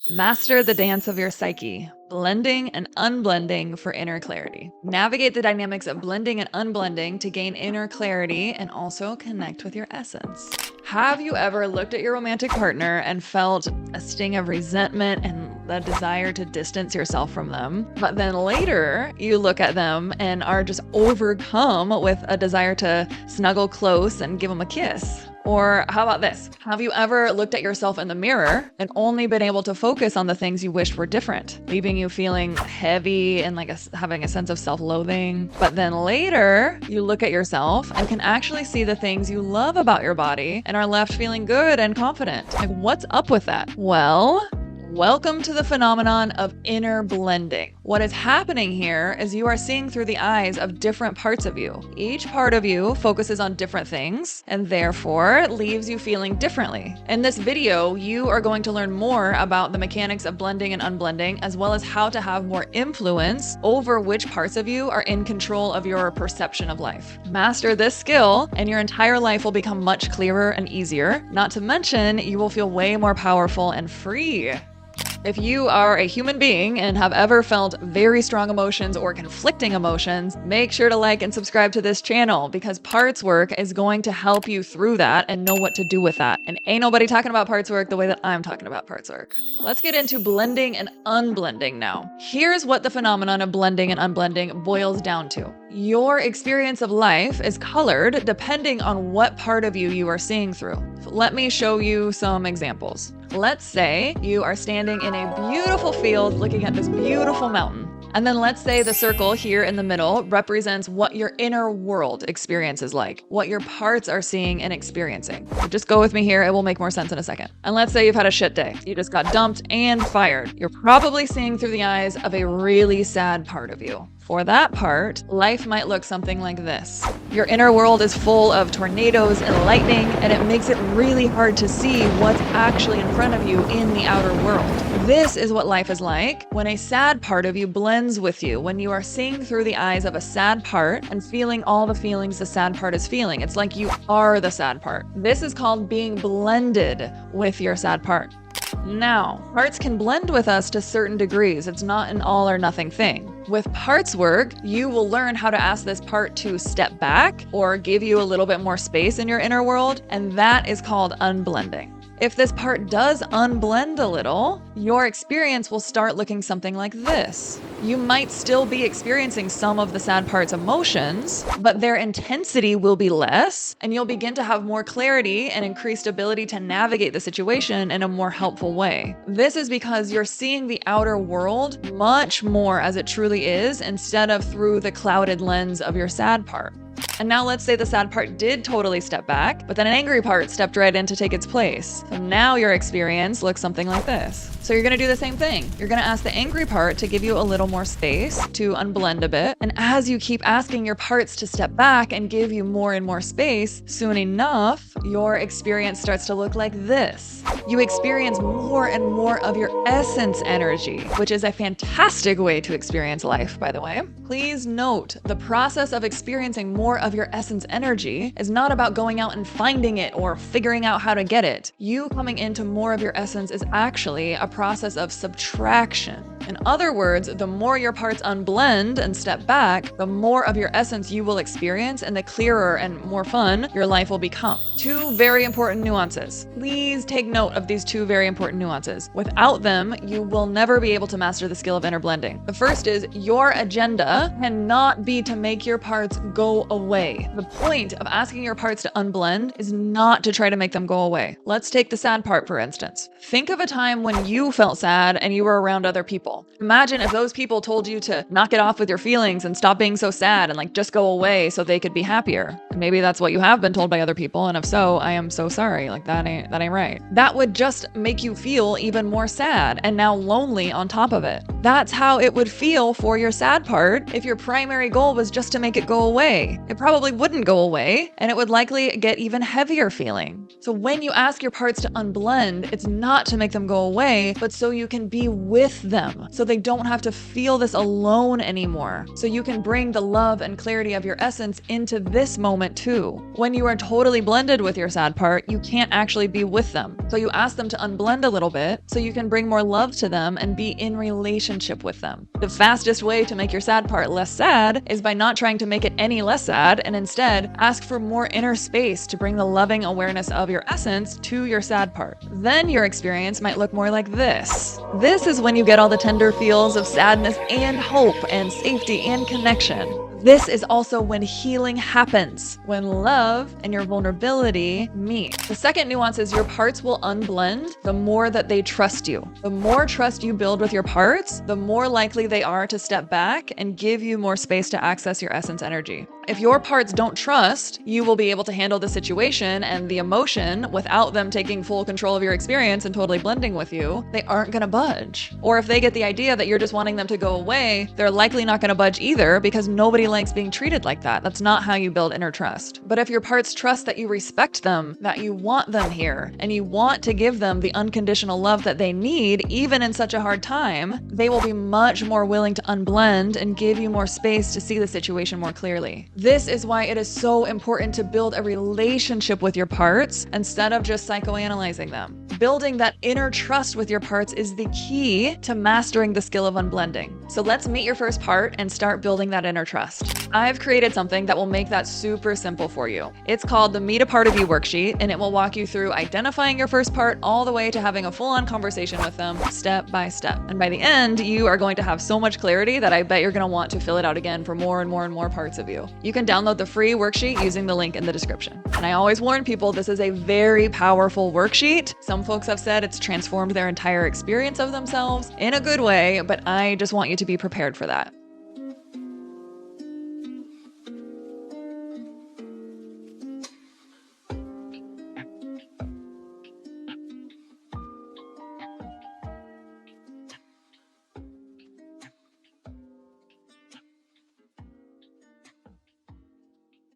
Master the dance of your psyche, blending and unblending for inner clarity. Navigate the dynamics of blending and unblending to gain inner clarity and also connect with your essence. Have you ever looked at your romantic partner and felt a sting of resentment and the desire to distance yourself from them, but then later you look at them and are just overcome with a desire to snuggle close and give them a kiss? Or how about this? Have you ever looked at yourself in the mirror and only been able to focus on the things you wished were different, leaving you feeling heavy and having a sense of self-loathing? But then later, you look at yourself and can actually see the things you love about your body and are left feeling good and confident. Like, what's up with that? Well, welcome to the phenomenon of inner blending. What is happening here is you are seeing through the eyes of different parts of you. Each part of you focuses on different things and therefore leaves you feeling differently. In this video, you are going to learn more about the mechanics of blending and unblending, as well as how to have more influence over which parts of you are in control of your perception of life. Master this skill and your entire life will become much clearer and easier. Not to mention, you will feel way more powerful and free. If you are a human being and have ever felt very strong emotions or conflicting emotions, make sure to like and subscribe to this channel because parts work is going to help you through that and know what to do with that. And ain't nobody talking about parts work the way that I'm talking about parts work. Let's get into blending and unblending now. Here's what the phenomenon of blending and unblending boils down to. Your experience of life is colored depending on what part of you are seeing through. Let me show you some examples. Let's say you are standing in a beautiful field looking at this beautiful mountain. And then let's say the circle here in the middle represents what your inner world experience is like, what your parts are seeing and experiencing. So just go with me here, it will make more sense in a second. And let's say you've had a shit day. You just got dumped and fired. You're probably seeing through the eyes of a really sad part of you. For that part, life might look something like this. Your inner world is full of tornadoes and lightning, and it makes it really hard to see what's actually in front of you in the outer world. This is what life is like when a sad part of you blends with you, when you are seeing through the eyes of a sad part and feeling all the feelings the sad part is feeling. It's like you are the sad part. This is called being blended with your sad part. Now, parts can blend with us to certain degrees. It's not an all or nothing thing. With parts work, you will learn how to ask this part to step back or give you a little bit more space in your inner world, and that is called unblending. If this part does unblend a little, your experience will start looking something like this. You might still be experiencing some of the sad part's emotions, but their intensity will be less, and you'll begin to have more clarity and increased ability to navigate the situation in a more helpful way. This is because you're seeing the outer world much more as it truly is instead of through the clouded lens of your sad part. And now let's say the sad part did totally step back, but then an angry part stepped right in to take its place. So now your experience looks something like this. So you're gonna do the same thing. You're gonna ask the angry part to give you a little more space, to unblend a bit. And as you keep asking your parts to step back and give you more and more space, soon enough, your experience starts to look like this. You experience more and more of your essence energy, which is a fantastic way to experience life, by the way. Please note, the process of experiencing more of your essence energy is not about going out and finding it or figuring out how to get it. You coming into more of your essence is actually a process of subtraction. In other words, the more your parts unblend and step back, the more of your essence you will experience and the clearer and more fun your life will become. Two very important nuances. Please take note of these two very important nuances. Without them, you will never be able to master the skill of inner blending. The first is your agenda cannot be to make your parts go away. The point of asking your parts to unblend is not to try to make them go away. Let's take the sad part, for instance. Think of a time when you felt sad and you were around other people. Imagine if those people told you to knock it off with your feelings and stop being so sad and just go away so they could be happier. Maybe that's what you have been told by other people, and if so, I am so sorry. That ain't right. That would just make you feel even more sad and now lonely on top of it. That's how it would feel for your sad part if your primary goal was just to make it go away. It probably wouldn't go away, and it would likely get even heavier feeling. So when you ask your parts to unblend, it's not to make them go away, but so you can be with them, so they don't have to feel this alone anymore. So you can bring the love and clarity of your essence into this moment too. When you are totally blended with your sad part, you can't actually be with them. So you ask them to unblend a little bit so you can bring more love to them and be in relationship with them. The fastest way to make your sad part less sad is by not trying to make it any less sad, and instead ask for more inner space to bring the loving awareness of your essence to your sad part. Then your experience might look more like this. This is when you get all the tender feels of sadness and hope and safety and connection. This is also when healing happens, when love and your vulnerability meet. The second nuance is your parts will unblend the more that they trust you. The more trust you build with your parts, the more likely they are to step back and give you more space to access your essence energy. If your parts don't trust, you will be able to handle the situation and the emotion without them taking full control of your experience and totally blending with you, they aren't gonna budge. Or if they get the idea that you're just wanting them to go away, they're likely not gonna budge either, because nobody likes being treated like that. That's not how you build inner trust. But if your parts trust that you respect them, that you want them here, and you want to give them the unconditional love that they need, even in such a hard time, they will be much more willing to unblend and give you more space to see the situation more clearly. This is why it is so important to build a relationship with your parts instead of just psychoanalyzing them. Building that inner trust with your parts is the key to mastering the skill of unblending. So let's meet your first part and start building that inner trust. I've created something that will make that super simple for you. It's called the Meet a Part of You worksheet, and it will walk you through identifying your first part all the way to having a full-on conversation with them step by step. And by the end, you are going to have so much clarity that I bet you're going to want to fill it out again for more and more and more parts of you. You can download the free worksheet using the link in the description. And I always warn people, this is a very powerful worksheet. Some folks have said it's transformed their entire experience of themselves in a good way, but I just want you to be prepared for that.